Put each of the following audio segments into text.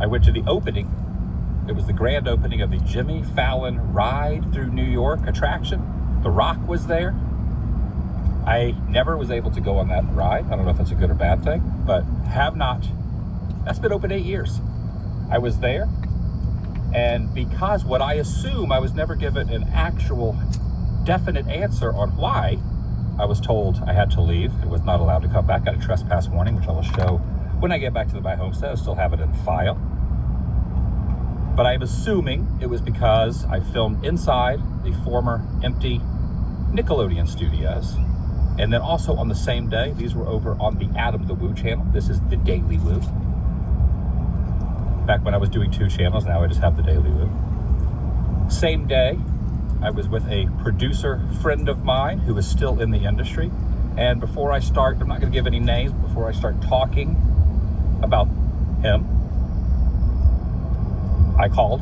I went to the opening. It was the grand opening of the Jimmy Fallon Ride Through New York attraction. The Rock was there. I never was able to go on that ride. I don't know if that's a good or bad thing, but have not. That's been open 8 years. I was there, and because what I assume, I was never given an actual definite answer on why, I was told I had to leave. I was not allowed to come back. Got a trespass warning, which I will show when I get back to my homestead. I still have it in file. But I'm assuming it was because I filmed inside the former empty Nickelodeon studios. And then also on the same day, these were over on the Adamthewoo channel. This is the Daily Woo. Back when I was doing 2 channels, now I just have the Daily Woo. Same day, I was with a producer friend of mine who is still in the industry. And before I start, I'm not gonna give any names, before I start talking about him, I called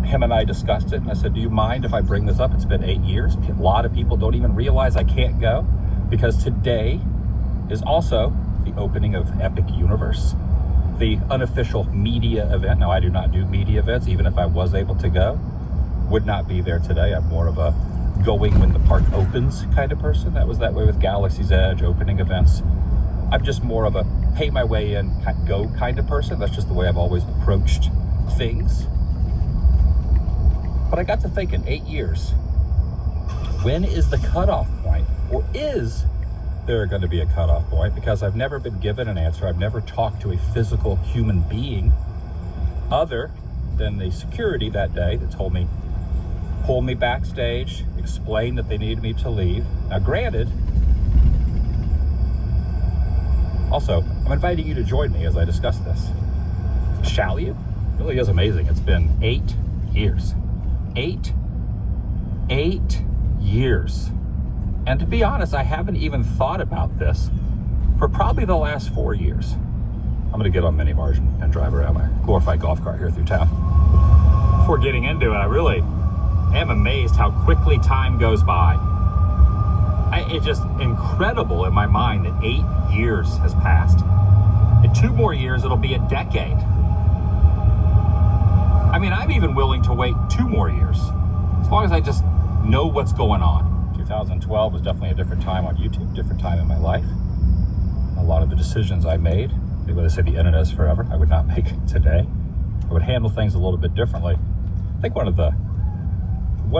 him and I discussed it. And I said, do you mind if I bring this up? It's been 8 years. A lot of people don't even realize I can't go because today is also the opening of Epic Universe, the unofficial media event. Now, I do not do media events, even if I was able to go. Would not be there today. I'm more of a going when the park opens kind of person. That was that way with Galaxy's Edge, opening events. I'm just more of a pay my way in, go kind of person. That's just the way I've always approached things. But I got to thinking, 8 years, when is the cutoff point? Or is there going to be a cutoff point? Because I've never been given an answer. I've never talked to a physical human being other than the security that day that told me, pull me backstage, explain that they needed me to leave. Now, granted, also, I'm inviting you to join me as I discuss this. Shall you? It really is amazing. It's been 8 years. 8 years. And to be honest, I haven't even thought about this for probably the last 4 years. I'm gonna get on mini bars and drive around my glorified golf cart here through town. Before getting into it, I really am amazed how quickly time goes by. It's just incredible in my mind that 8 years has passed. In 2 more years, it'll be a decade. I mean, I'm even willing to wait 2 more years, as long as I just know what's going on. 2012 was definitely a different time on YouTube, different time in my life. A lot of the decisions I made, they would say the internet is forever, I would not make today. I would handle things a little bit differently. I think one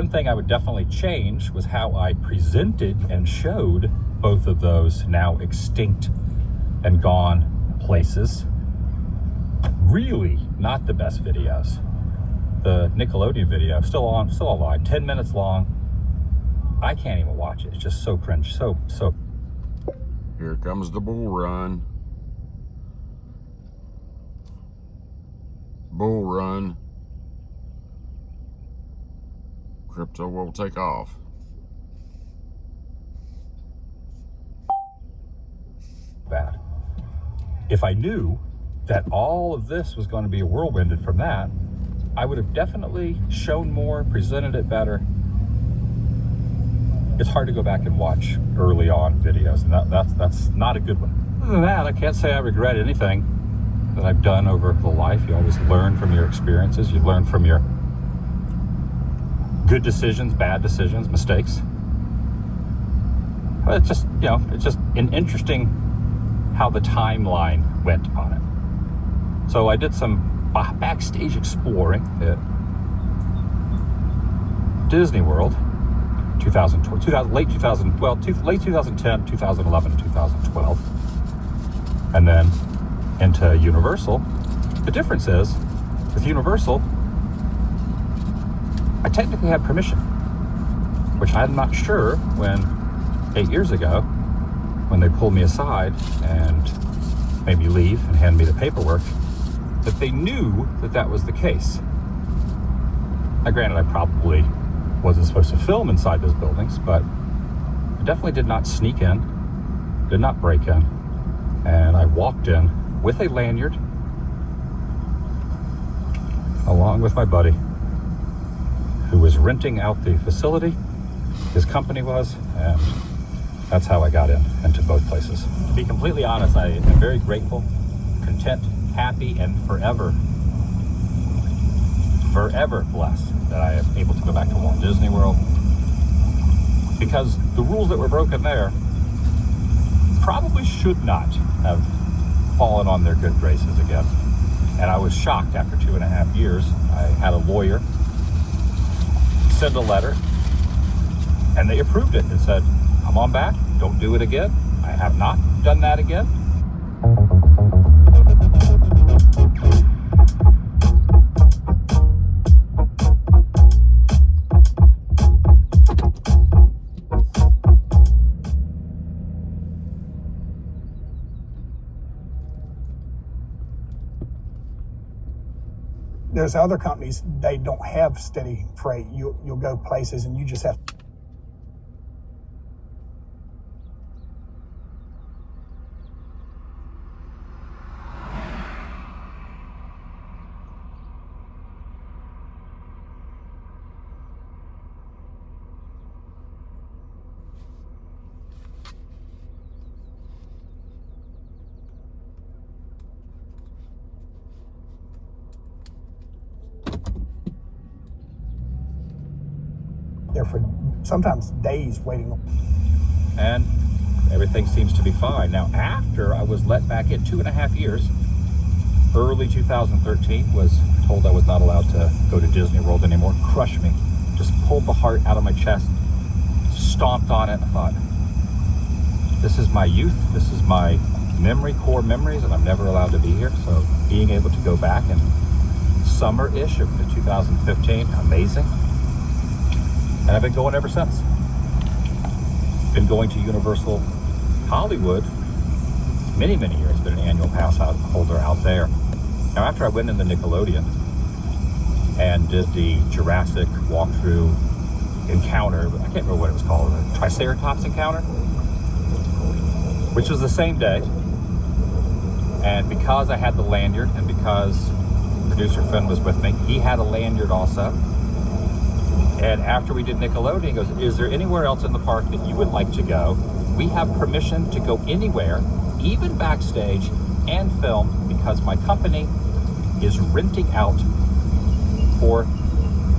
thing I would definitely change was how I presented and showed both of those now extinct and gone places. Really not the best videos. The Nickelodeon video, still online, 10 minutes long. I can't even watch it. It's just so cringe, so. Here comes the bull run. Bull run. Crypto will take off. Bad. If I knew that all of this was going to be whirlwinded from that, I would have definitely shown more, presented it better. It's hard to go back and watch early on videos, and that's not a good one. Other than that, I can't say I regret anything that I've done over the life. You always learn from your experiences. You learn from your good decisions, bad decisions, mistakes. But it's just, it's just an interesting how the timeline went on it. So I did some backstage exploring at Disney World, late 2010, 2011, 2012, and then into Universal. The difference is, with Universal, I technically had permission, which I'm not sure when 8 years ago, when they pulled me aside and made me leave and handed me the paperwork, that they knew that that was the case. Now, granted, I probably wasn't supposed to film inside those buildings, but I definitely did not sneak in, did not break in, and I walked in with a lanyard, along with my buddy, who was renting out the facility. His company was, and that's how I got into both places. To be completely honest, I am very grateful, content, happy and forever blessed that I am able to go back to Walt Disney World, because the rules that were broken there probably should not have fallen on their good graces again. And I was shocked after 2.5 years. I had a lawyer send a letter, and they approved it and said, come on back, don't do it again. I have not done that again. There's other companies, they don't have steady freight. You'll go places and you just have. There for sometimes days waiting. And everything seems to be fine. Now, after I was let back in 2.5 years, early 2013, was told I was not allowed to go to Disney World anymore. Crushed me. Just pulled the heart out of my chest, stomped on it. I thought, this is my youth, this is my core memories, and I'm never allowed to be here. So being able to go back in summer-ish of 2015, amazing. And I've been going ever since. Been going to Universal Hollywood many, many years. Been an annual pass holder out there. Now, after I went in the Nickelodeon and did the Jurassic walkthrough encounter, I can't remember what it was called, the Triceratops encounter, which was the same day. And because I had the lanyard, and because producer Finn was with me, he had a lanyard also. And after we did Nickelodeon, he goes, is there anywhere else in the park that you would like to go? We have permission to go anywhere, even backstage, and film, because my company is renting out for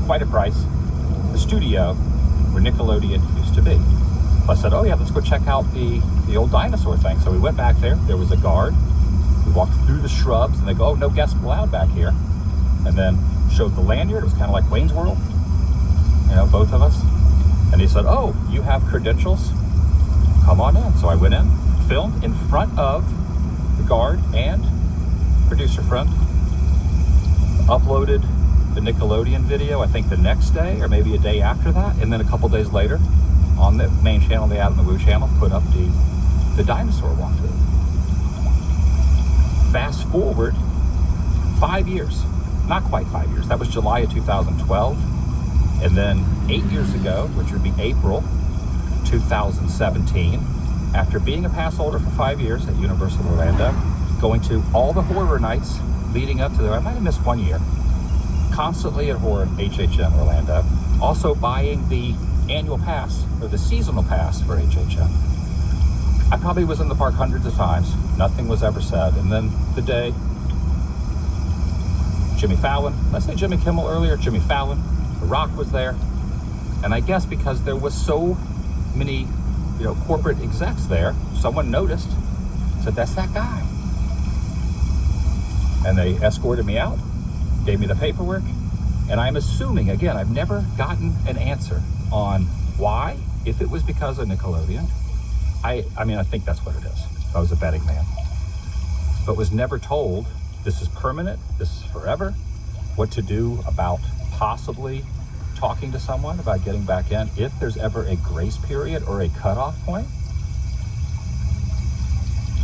quite a price the studio where Nickelodeon used to be. I said, oh yeah, let's go check out the old dinosaur thing. So we went back there. There was a guard. We walked through the shrubs, and they go, oh, no guests allowed back here. And then showed the lanyard. It was kind of like Wayne's World. You know, both of us. And he said, oh, you have credentials? Come on in. So I went in, filmed in front of the guard and producer friend, uploaded the Nickelodeon video, I think the next day or maybe a day after that. And then a couple days later, on the main channel, the Adamthewoo channel, put up the dinosaur walkthrough. Fast forward 5 years, not quite 5 years. That was July of 2012. And then 8 years ago, which would be April 2017, after being a pass holder for 5 years at Universal Orlando, going to all the horror nights leading up to there, I might have missed 1 year, constantly at horror HHN Orlando, also buying the annual pass or the seasonal pass for HHN. I probably was in the park hundreds of times. Nothing was ever said. And then the day Jimmy Fallon, did I say Jimmy Kimmel earlier? Jimmy Fallon, The Rock was there. And I guess because there was so many, corporate execs there, someone noticed, said, that's that guy. And they escorted me out, gave me the paperwork. And I'm assuming, again, I've never gotten an answer on why, if it was because of Nickelodeon. I think that's what it is. I was a betting man. But was never told, this is permanent, this is forever, what to do about possibly talking to someone about getting back in, if there's ever a grace period or a cutoff point.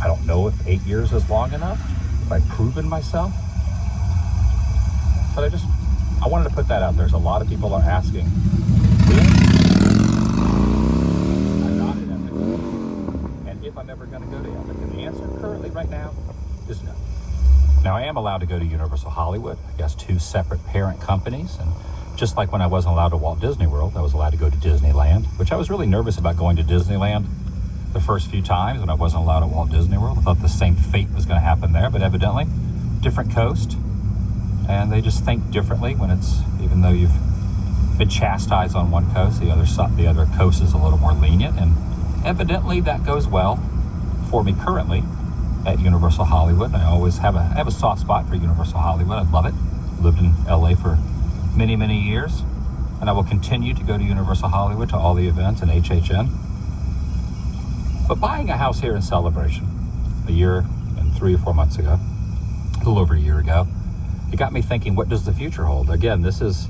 I don't know if 8 years is long enough, if I've proven myself. But I wanted to put that out there. So a lot of people are asking, I'm not in Epic. And if I'm ever going to go to Epic, and the answer currently right now is no. Now I am allowed to go to Universal Hollywood, I guess 2 separate parent companies. And just like when I wasn't allowed to Walt Disney World, I was allowed to go to Disneyland, which I was really nervous about going to Disneyland the first few times when I wasn't allowed at Walt Disney World. I thought the same fate was going to happen there, but evidently different coast, and they just think differently when it's, even though you've been chastised on one coast, the other coast is a little more lenient, and evidently that goes well for me currently at Universal Hollywood. I always have a soft spot for Universal Hollywood. I love it. Lived in LA for many, many years, and I will continue to go to Universal Hollywood to all the events and HHN. But buying a house here in Celebration a year and 3 or 4 months ago, a little over a year ago, it got me thinking, what does the future hold? Again, this is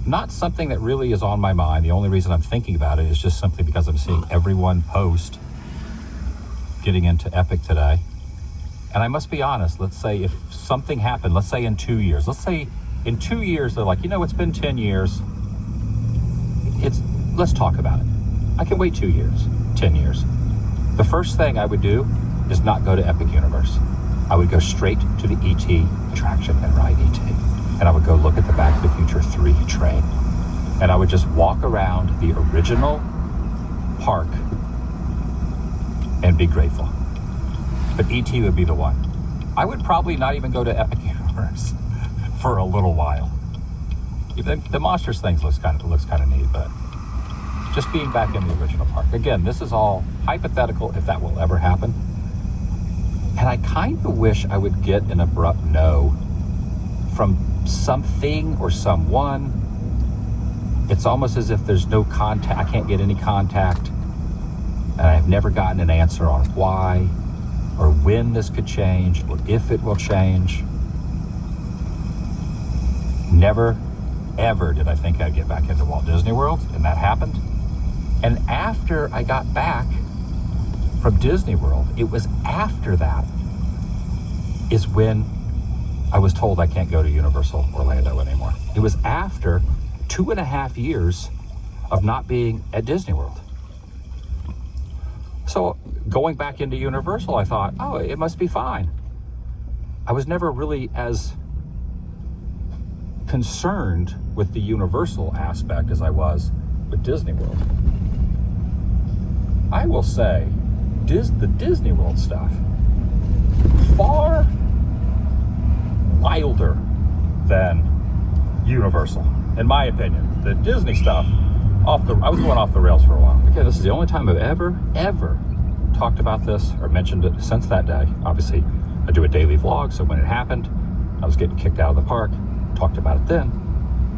not something that really is on my mind. The only reason I'm thinking about it is just simply because I'm seeing everyone post getting into Epic today. And I must be honest, let's say if something happened, let's say in 2 years, they're like, it's been 10 years. Let's talk about it. I can wait 2 years, 10 years. The first thing I would do is not go to Epic Universe. I would go straight to the ET attraction and ride ET. And I would go look at the Back to the Future 3 train. And I would just walk around the original park and be grateful. But ET would be the one. I would probably not even go to Epic Universe for a little while. The Monsters thing looks kind of neat, but just being back in the original park. Again, this is all hypothetical if that will ever happen. And I kind of wish I would get an abrupt no from something or someone. It's almost as if there's no contact. I can't get any contact. And I've never gotten an answer on why or when this could change or if it will change. Never, ever did I think I'd get back into Walt Disney World, and that happened. And after I got back from Disney World, it was after that is when I was told I can't go to Universal Orlando anymore. It was after 2.5 years of not being at Disney World. So going back into Universal, I thought, oh, it must be fine. I was never really as concerned with the Universal aspect as I was with Disney World. I will say, the Disney World stuff, far wilder than Universal, in my opinion. The Disney stuff, I was going off the rails for a while. Okay, this is the only time I've ever talked about this or mentioned it since that day. Obviously, I do a daily vlog, so when it happened, I was getting kicked out of the park, talked about it then.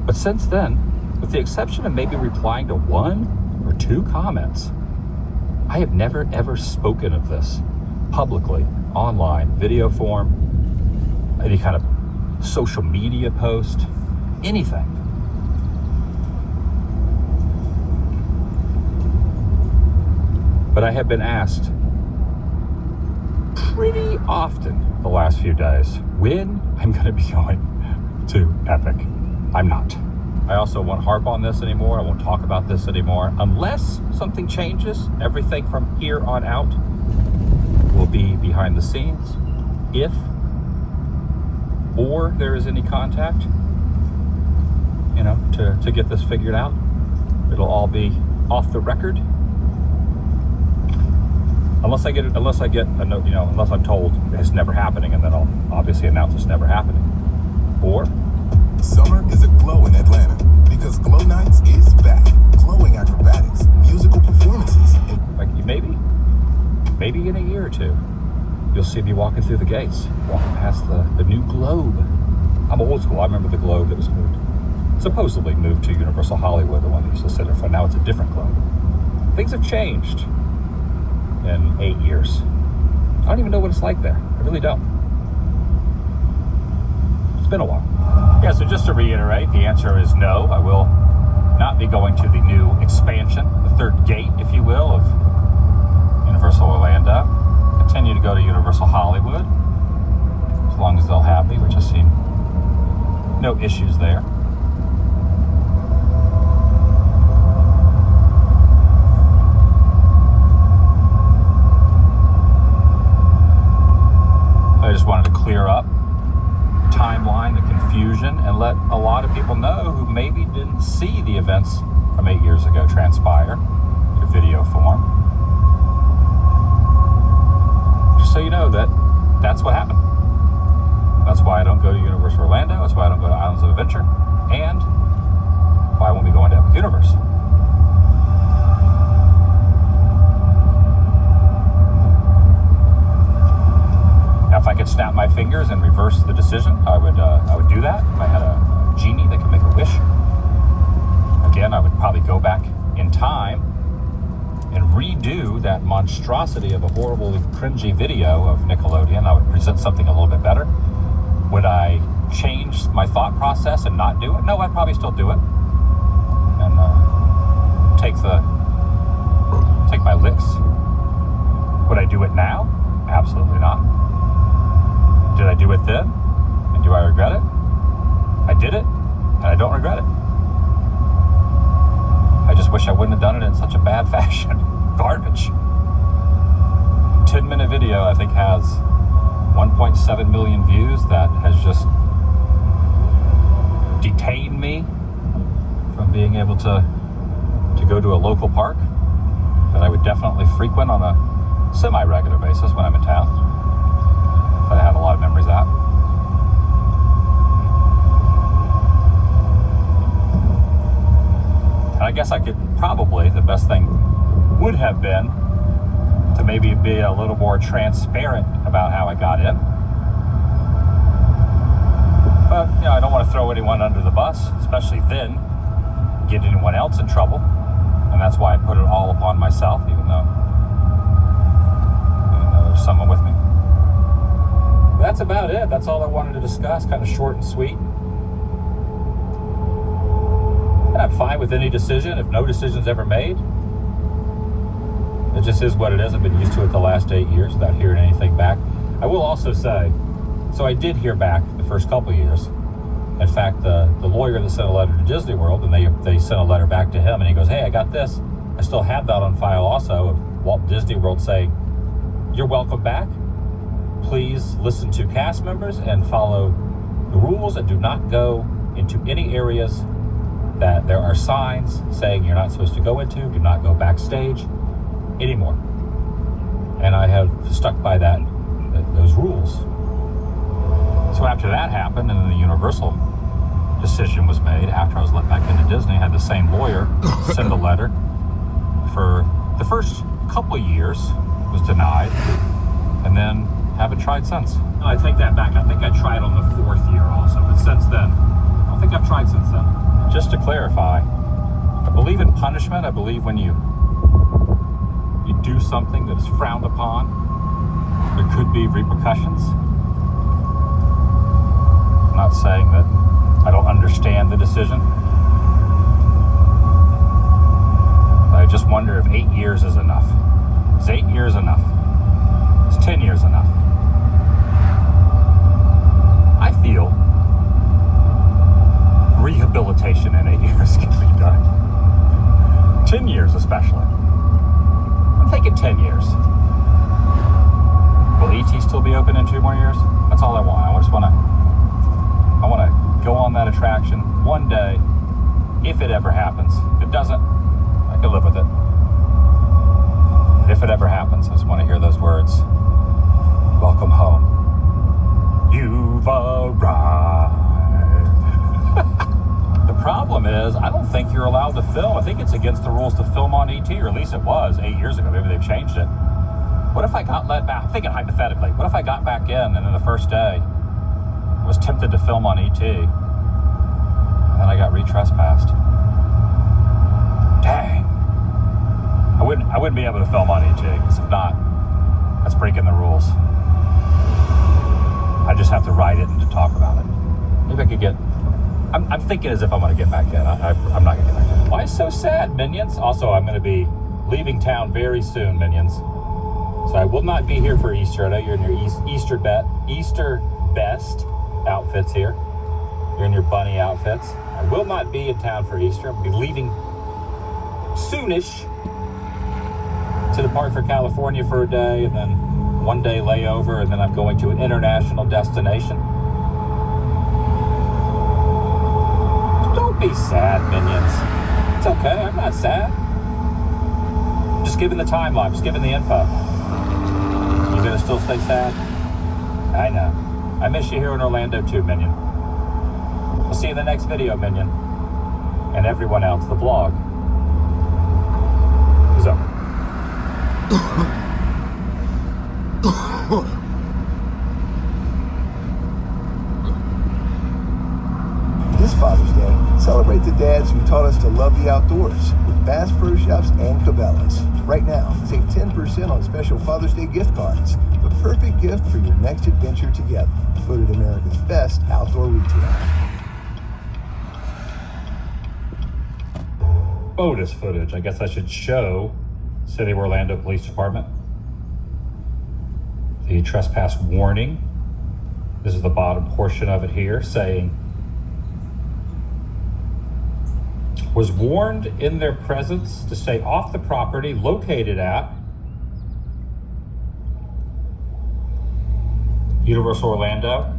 But since then, with the exception of maybe replying to 1 or 2 comments, I have never ever spoken of this publicly, online, video form, any kind of social media post, anything. But I have been asked pretty often the last few days when I'm going to be going to Epic. I'm not. I also won't harp on this anymore. I won't talk about this anymore unless something changes. Everything from here on out will be behind the scenes. If or there is any contact, to get this figured out, it'll all be off the record. Unless I get a note, unless I'm told it's never happening, and then I'll obviously announce it's never happening. Or summer is a glow in Atlanta because Glow Nights is back. Glowing acrobatics, musical performances, and like maybe in a year or 2, you'll see me walking through the gates, walking past the new Globe. I'm old school. I remember the Globe that was supposedly moved to Universal Hollywood, the one that used to sit there for. Now it's a different Globe. Things have changed in 8 years. I don't even know what it's like there. I really don't. It's been a while. Yeah, so just to reiterate, the answer is no. I will not be going to the new expansion, the third gate, if you will, of Universal Orlando. Continue to go to Universal Hollywood, as long as they'll have me, which I see no issues there. I just wanted to clear up the timeline, the confusion, and let a lot of people know who maybe didn't see the events from 8 years ago transpire in video form. Just so you know that's what happened. That's why I don't go to Universal Orlando. That's why I don't go to Islands of Adventure. And why I won't be going to Epic Universe. Now, if I could snap my fingers and reverse the decision, I would do that. If I had a genie that could make a wish, again, I would probably go back in time and redo that monstrosity of a horrible, cringy video of Nickelodeon. I would present something a little bit better. Would I change my thought process and not do it? No, I'd probably still do it. And take my licks. Would I do it now? Absolutely not. Did I do it then? And do I regret it? I did it, and I don't regret it. I just wish I wouldn't have done it in such a bad fashion. Garbage. 10-minute video, I think, has 1.7 million views. That has just detained me from being able to go to a local park that I would definitely frequent on a semi-regular basis when I'm in town. That I have a lot of memories at. And I guess I could probably, the best thing would have been to maybe be a little more transparent about how I got in. But, you know, I don't want to throw anyone under the bus, especially then, get anyone else in trouble. And that's why I put it all upon myself, even though there's someone with me. That's about it. That's all I wanted to discuss. Kind of short and sweet. And I'm fine with any decision if no decision's ever made. It just is what it is. I've been used to it the last 8 years without hearing anything back. I will also say, so I did hear back the first couple of years. In fact, the lawyer that sent a letter to Disney World, and they sent a letter back to him, and he goes, hey, I got this. I still have that on file also of Walt Disney World saying, you're welcome back. Please listen to cast members and follow the rules and do not go into any areas that there are signs saying you're not supposed to go into. Do not go backstage anymore. And I have stuck by those rules. So after that happened, and then the Universal decision was made, after I was let back into Disney, I had the same lawyer send a letter. For the first couple of years, was denied, and then haven't tried since. I take that back. I think I tried on the 4th year also, but since then, I don't think I've tried since then. Just to clarify, I believe in punishment. I believe when you do something that is frowned upon, there could be repercussions. I'm not saying that I don't understand the decision. I just wonder if 8 years is enough. Is 8 years enough? Is 10 years enough? I feel rehabilitation in 8 years can be done. 10 years especially. I'm thinking 10 years. Will ET still be open in 2 more years? That's all I want. I just want to go on that attraction one day, if it ever happens. If it doesn't, I can live with it. But if it ever happens, I just want to hear those words. Welcome home. You've arrived. The problem is, I don't think you're allowed to film. I think it's against the rules to film on ET, or at least it was 8 years ago. Maybe they've changed it. What if I got let back? I'm thinking hypothetically. What if I got back in and then the first day I was tempted to film on ET, and then I got re-trespassed? Dang. I wouldn't be able to film on ET, because if not, that's breaking the rules. I just have to write it and to talk about it. Maybe I could get... I'm thinking as if I'm going to get back in. I'm not going to get back in. Why so sad, Minions? Also, I'm going to be leaving town very soon, Minions. So I will not be here for Easter. I know you're in your Easter best outfits here. You're in your bunny outfits. I will not be in town for Easter. I'll be leaving soonish to depart for California for a day, and then one day layover, and then I'm going to an international destination. Don't be sad, Minions. It's okay, I'm not sad. Just giving the timeline, just giving the info. You gonna still stay sad? I know. I miss you here in Orlando too, Minion. We'll see you in the next video, Minion. And everyone else, the vlog is over. This Father's Day, celebrate the dads who taught us to love the outdoors with Bass Pro Shops and Cabela's. Right now, save 10% on special Father's Day gift cards. The perfect gift for your next adventure together. Voted America's best outdoor retailer. Bonus footage. I guess I should show City of Orlando Police Department the trespass warning. This is the bottom portion of it here, saying, was warned in their presence to stay off the property located at Universal Orlando